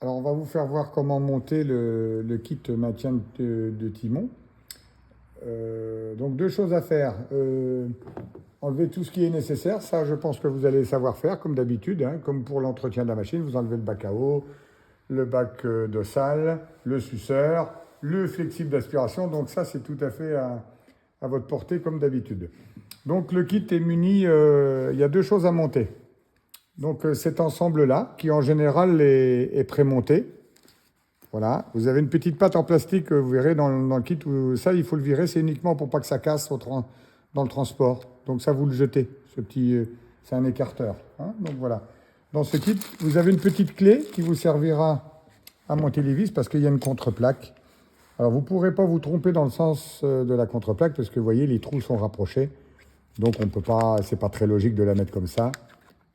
Alors, on va vous faire voir comment monter le kit maintien de timon. Donc, deux choses à faire. Enlever tout ce qui est nécessaire. Ça, je pense que vous allez savoir faire, comme d'habitude. Hein, comme pour l'entretien de la machine, vous enlevez le bac à eau, le bac de salle, le suceur, le flexible d'aspiration. Donc, ça, c'est tout à fait à votre portée, comme d'habitude. Donc, le kit est muni. Il y a deux choses à monter. Donc, cet ensemble-là, qui en général est prémonté. Voilà, vous avez une petite patte en plastique, vous verrez dans le kit, ça il faut le virer, c'est uniquement pour pas que ça casse dans le transport. Donc ça vous le jetez, ce petit, c'est un écarteur. Hein. Donc voilà. Dans ce kit, vous avez une petite clé qui vous servira à monter les vis parce qu'il y a une contreplaque. Alors vous ne pourrez pas vous tromper dans le sens de la contreplaque parce que vous voyez, les trous sont rapprochés. Donc on peut pas, c'est pas très logique de la mettre comme ça.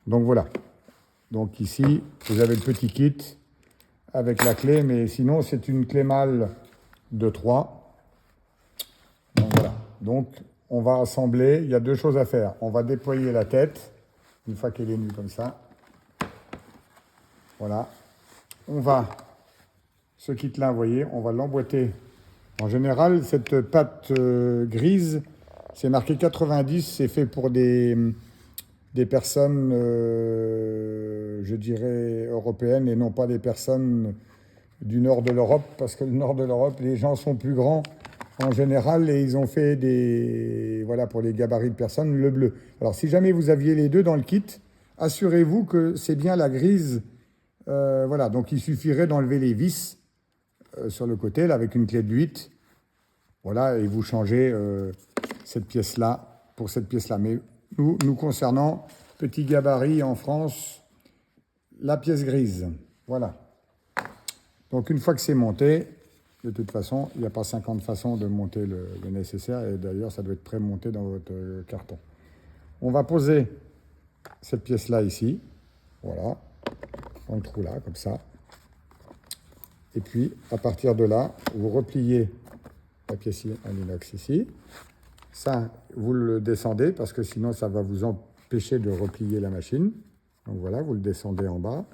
Donc voilà. Donc ici, vous avez le petit kit avec la clé, mais sinon c'est une clé mâle de 3. Donc voilà. Donc on va assembler, il y a deux choses à faire. On va déployer la tête, une fois qu'elle est nue comme ça. Voilà. On va, ce kit-là, vous voyez, on va l'emboîter. En général, cette pâte grise, c'est marqué 90, c'est fait pour des personnes, je dirais, européennes et non pas des personnes du nord de l'Europe, parce que le nord de l'Europe, les gens sont plus grands en général et ils ont fait des, voilà, pour les gabarits de personnes, le bleu. Alors si jamais vous aviez les deux dans le kit, assurez-vous que c'est bien la grise. Voilà, donc il suffirait d'enlever les vis sur le côté, là, avec une clé de 8. Voilà, et vous changez cette pièce-là pour cette pièce-là. Mais nous concernant, petit gabarit en France, la pièce grise. Voilà. Donc une fois que c'est monté, de toute façon, il n'y a pas 50 façons de monter le nécessaire. Et d'ailleurs, ça doit être pré-monté dans votre carton. On va poser cette pièce-là ici. Voilà. Dans le trou là, comme ça. Et puis, à partir de là, vous repliez la pièce en inox ici. Ça, vous le descendez parce que sinon, ça va vous empêcher de replier la machine. Donc voilà, vous le descendez en bas.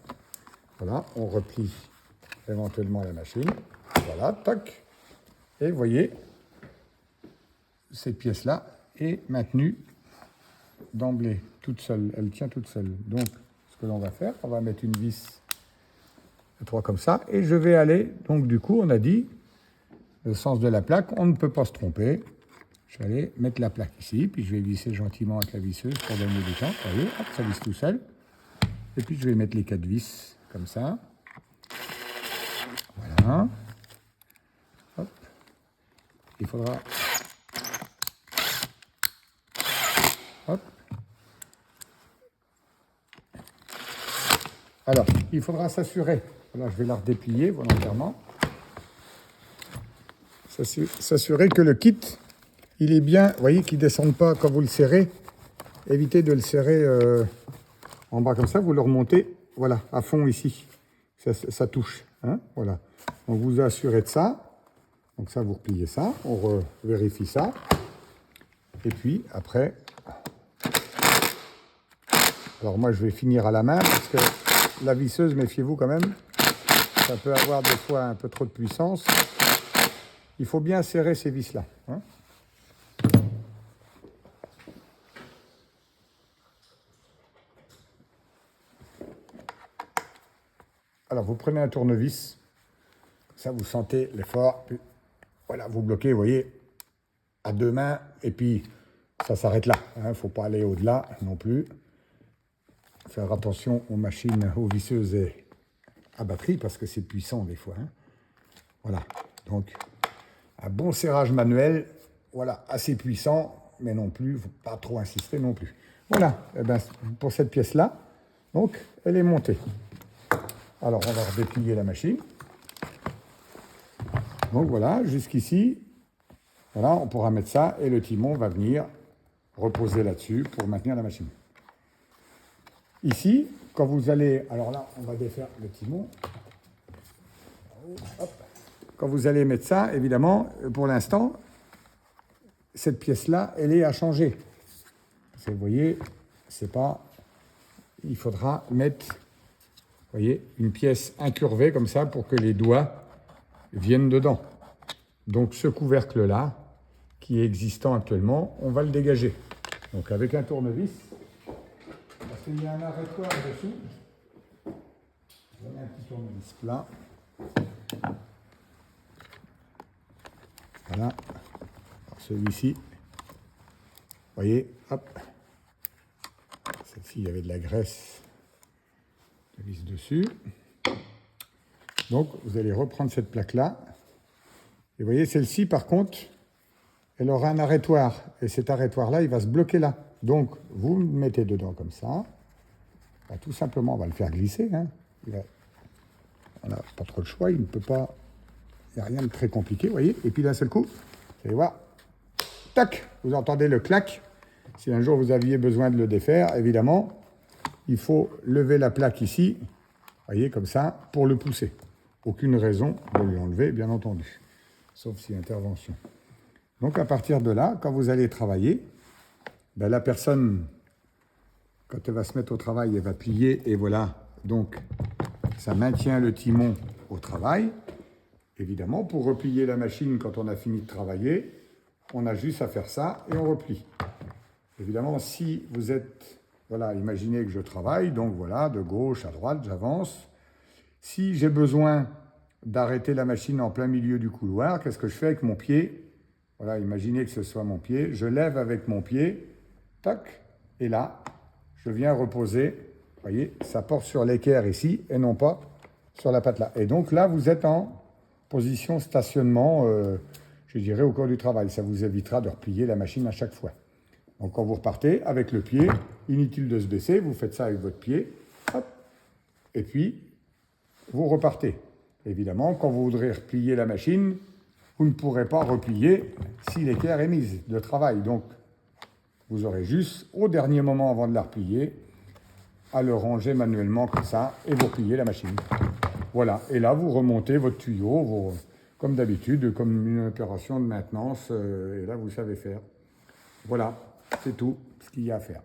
Voilà, on replie éventuellement la machine. Voilà, toc. Et vous voyez, cette pièce-là est maintenue d'emblée, toute seule. Elle tient toute seule. Donc, ce que l'on va faire, on va mettre une vis de 3 comme ça. Et je vais aller, donc du coup, on a dit, le sens de la plaque, on ne peut pas se tromper. Je vais aller mettre la plaque ici, puis je vais visser gentiment avec la visseuse pour donner du temps. Vous voyez, hop, ça visse tout seul. Et puis, je vais mettre les 4 vis comme ça. Voilà. Hop. Il faudra... Hop. Alors, il faudra s'assurer. Voilà, je vais la redéplier volontairement. S'assurer que le kit, il est bien, vous voyez, qu'il ne descende pas quand vous le serrez. Évitez de le serrer en bas comme ça. Vous le remontez, voilà, à fond ici. Ça touche. Hein, voilà. Donc, vous assurez de ça. Donc ça, vous repliez ça. On vérifie ça. Et puis, après... Alors moi, je vais finir à la main parce que la visseuse, méfiez-vous quand même. Ça peut avoir des fois un peu trop de puissance. Il faut bien serrer ces vis-là. Hein. Alors, vous prenez un tournevis. Ça, vous sentez l'effort. Voilà, vous bloquez, vous voyez, à 2 mains. Et puis, ça s'arrête là. Il ne faut pas aller au-delà non plus. Faire attention aux machines, aux visseuses et à batterie, parce que c'est puissant des fois. Hein. Voilà. Donc, un bon serrage manuel, voilà, assez puissant, mais non plus, faut pas trop insister non plus. Voilà, et ben, pour cette pièce-là, donc, elle est montée. Alors, on va redéplier la machine. Donc voilà, jusqu'ici, voilà, on pourra mettre ça et le timon va venir reposer là-dessus pour maintenir la machine. Ici, quand vous allez, alors là, on va défaire le timon. Hop. Quand vous allez mettre ça, évidemment, pour l'instant, cette pièce-là, elle est à changer. Parce que vous voyez, c'est pas... Il faudra mettre... Vous voyez, une pièce incurvée comme ça pour que les doigts viennent dedans. Donc ce couvercle-là, qui est existant actuellement, on va le dégager. Donc avec un tournevis, parce qu'il y a un arrêtoir dessous. Voilà un petit tournevis plat. Voilà. Celui-ci, vous voyez, hop. Celle-ci, il y avait de la graisse de vis dessus. Donc vous allez reprendre cette plaque-là. Et vous voyez, celle-ci, par contre, elle aura un arrêtoir. Et cet arrêtoir-là, il va se bloquer là. Donc, vous le mettez dedans comme ça. Bah, tout simplement, on va le faire glisser. Hein. On n'a pas trop le choix, il ne peut pas... Il n'y a rien de très compliqué, vous voyez. Et puis d'un seul coup, vous allez voir, tac, vous entendez le clac. Si un jour vous aviez besoin de le défaire, évidemment, il faut lever la plaque ici, vous voyez, comme ça, pour le pousser. Aucune raison de lui enlever, bien entendu. Sauf si intervention. Donc à partir de là, quand vous allez travailler, ben, la personne, quand elle va se mettre au travail, elle va plier et voilà. Donc ça maintient le timon au travail. Évidemment, pour replier la machine quand on a fini de travailler, on a juste à faire ça et on replie. Évidemment, si vous êtes, voilà, imaginez que je travaille, donc voilà, de gauche à droite, j'avance. Si j'ai besoin d'arrêter la machine en plein milieu du couloir, qu'est-ce que je fais avec mon pied? Voilà, imaginez que ce soit mon pied. Je lève avec mon pied, tac, et là, je viens reposer. Vous voyez, ça porte sur l'équerre ici et non pas sur la patte là. Et donc là, vous êtes en position stationnement, je dirais, au cours du travail. Ça vous évitera de replier la machine à chaque fois. Donc quand vous repartez avec le pied, inutile de se baisser, vous faites ça avec votre pied, hop, et puis vous repartez. Évidemment, quand vous voudrez replier la machine, vous ne pourrez pas replier si l'équerre est mise de travail. Donc, vous aurez juste, au dernier moment avant de la replier, à le ranger manuellement comme ça, et vous repliez la machine. Voilà, et là, vous remontez votre tuyau, comme d'habitude, comme une opération de maintenance, et là, vous savez faire. Voilà, c'est tout ce qu'il y a à faire.